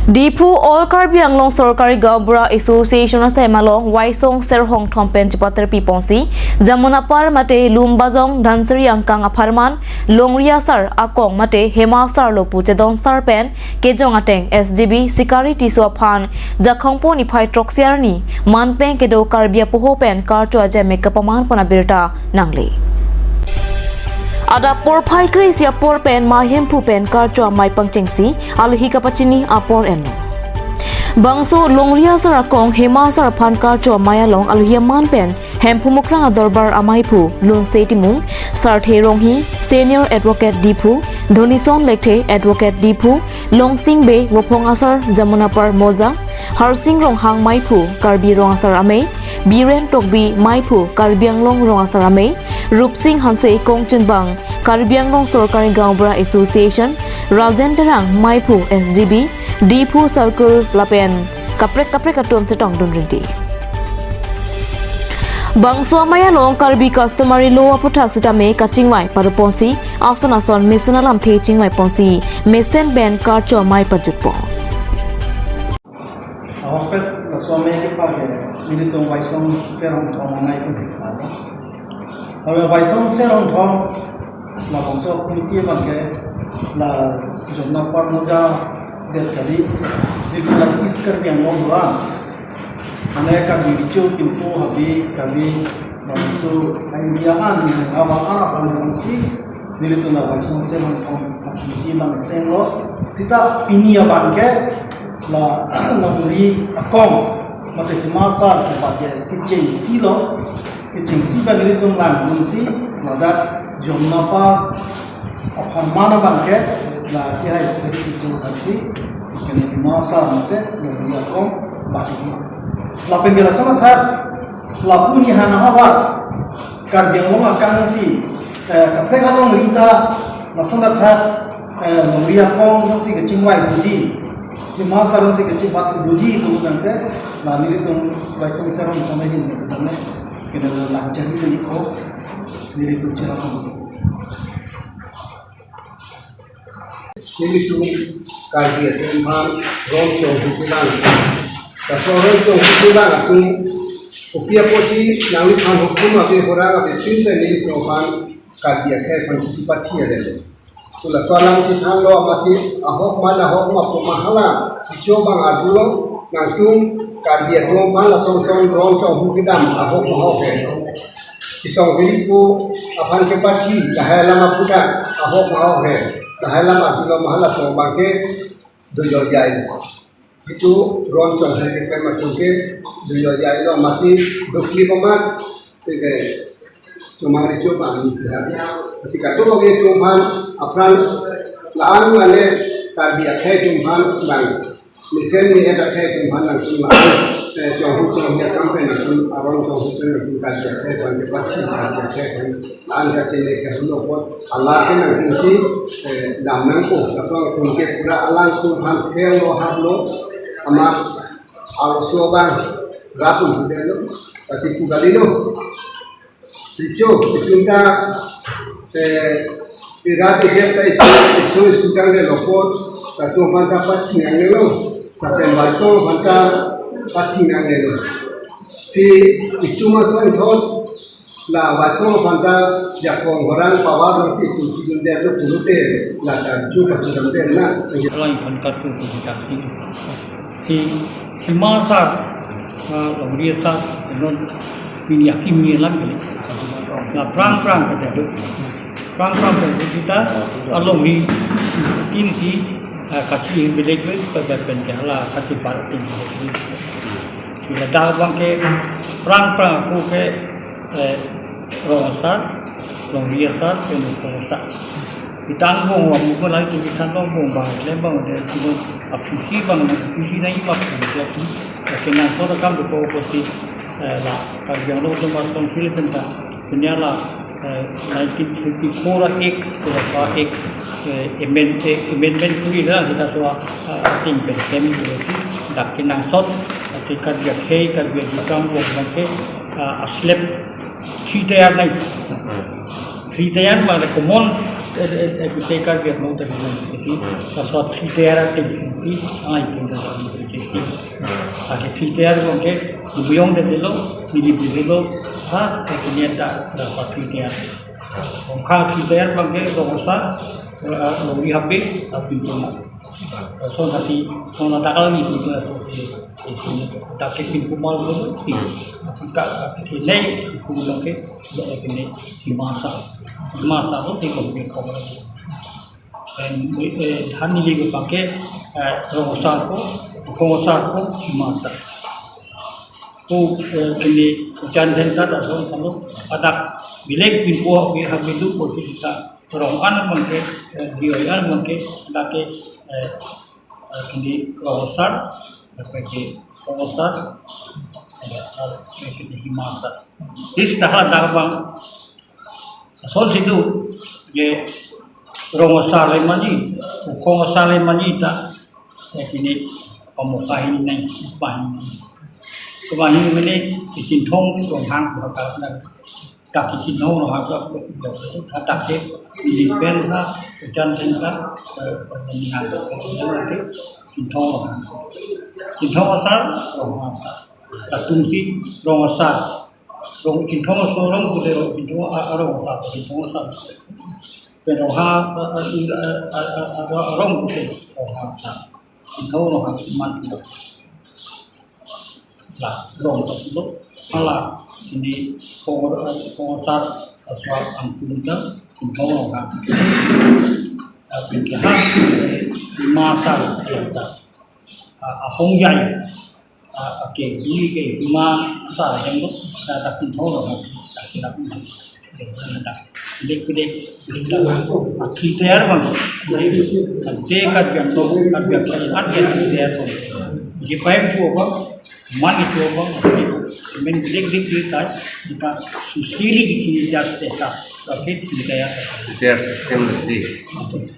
Dipu All Karbi Anglong Sorkari Gabra Association sa Emalong Waisong Serhong Thompen Chipater Piponsi Jamunapar Mate Lumbazong Dansari Angkang Aparman Longria Sar Akong Mate Hema Sar Lopu Chedon Sarpen Kejong Ateng SGB Sikari Tiswa Phan Jakhongpo Niphai Troxiarni Manpeng Kedo Karbia Pohopen Kartu Aje Mekapaman Panabirta Nangli Ada por pai kresia por pen mahim pu pen kartua mai pangchengsi alhi kapachini apor en bangso longria sarakong hema sar phan kartua maya long alhi man pen hempu mukrang adorbar amai pu lun setimung sar therong hi senior advocate dipu dhonison lekte advocate dipu longsing be wopong asar jamunapar moza harsing rong hang mai pu karbi rong asar amei biren tokbi mai pu karbiang long rong asar amei Rupsing Hanse Kongchunbang, Karbianglong Sorkari Gambra Association, Rajendrang Maipu SGB, Dipu Circle Lapen, Kaprek Atom Setong Dunrinti. Bangso Maya Long Karbi Customary Law Putak Sitame Kachingwai Paruponsi, Asan Misanalam Teachingwai Ponsi, Mesen Ben Karcho Mai Pajutpo. Ahopet Suami Page, Militum Waisong Serum Mai Ponsi. Ở vài sông xe hồng thong là bóng sông committee bằng cái là chúng ta quan một ra để cái đi là iskar yang mau buat, ane kami bicu info habi kami bangsu ideaan awal apa yang sih nilai na vài sông xe hồng thong committee bằng sen lo sita ini abang ke là muri akong mati masa sebagai kecil silo Kecingsi bagi itu langun si, madat jomnapa apa mana bangke, lah kira seperti itu si, kini masa nanti dia kong bagi. Lapen dia sama thar, lapuni hana awal, karbiang long akan si, kapten kalau merita, nasanda thar, dia kong si kecingwai buji, di masa si kecing batu buji itu nanti, lah ini itu baca misalnya macam ini macamnya. Kita lancar itu ikut diri tu cara pun. Ini tu kajian tentang rong jauh hutan. Kalau rong jauh hutan aku, upia posi yang itu hukum apa orang apa cinta ini tuan kajian saya partisipasi ada. Sudah soalan cinta lo masih ahok mana ahok apa mahala dicoba ngadulo nangtung kajian tuan malah song rong jauh hutan ahok ahok Isong hiripu apan kepati dahai lama pudak ahok ahok dahai lama bila mahala to bangke dojo jai itu roncong hari ke macamke dojo jai lo masih dokli pemat sehingga cuma dicoba masih kata bagi tuhan apran laan wale tarbiyat hai tuhan bang misen ni ada hai tuhan langsung laan jauh ya kampen aku arong jauh itu kan jadi bagi pasti jadi anda cile ke dulu Allah kan nanti si damang ko kalau kunci pura Allah Tuhan kelo hablo amat alusoba rapun dulu pasti kugali lo dicu kita irade kita isu sudah le lokot atau mata pasti yang lo tapi masuk mata pati nangelo si itu masuk itu la waso panta jakong orang pawar si itu hidung dia lu pulute la dan cuba cuba dia na lain pangkat tu kita si masa longria sa non ini yakin ni lagi la perang kita tu perang kita along ini kasih bilik pada penjala kasih parti Bila dah bangke perang aku ke rongsar, longriasar, penuh ditanggung waktu pun lagi kita tanggung bang, lembang dia cuma apisi bang, apisi naik waktu jadi kena soal kamu tu oposisi lah, kalau yang lalu masuk Filipina penyala 1954 ek berapa ek amendment puri lah kita soal ting pensem dak kena sot ketika dia kei kerja di kampung bangke aslep cita yang naik Tritian pada common epiteker biar mau terjadi jadi sesuatu tritian terjadi ai pun terjadi ada tritian mungkin dibuyong dari lo di lo ha ternyata dapat tritian kalau tritian mungkin rosa lebih habis tapi cuma so nanti kalau takal ni itu tak kepin kumal tu jika ini kumal ke ini dimasa tu tidak boleh kau dan hani lagi pakai rongosar ko dimasa tu ini jangan tak tahu kalau ada bilik pintu biar itu boleh kita Rohan mungkin dioyan mungkin ada ke ini rongosar sebagai rongosar sebagai himasa. Di setelah bang asal situ ye rongosar lemani tak ini pemukain ini kebahin ini dicintong rohang berkata tak dicintong rohang tak ke dipen lah hujan tinggal penyihar nanti cintong asal rohang tak tungsi rongosar cintong sorong kuda cintong asal peroha rong kuda rohang cintong rohang mantap lah rong tersebut malah ini pengusaha asal angkutan cintong rohang penjahat masa kita ahong jai oke ini ke lima masa yang itu tak cintong rohang tak kira pun kita kriteria mana dekat yang tu kerja kerjaan kriteria tu jadi baik tu apa man itu apa men kita susili di sini jas desa oke kriteria sistem nanti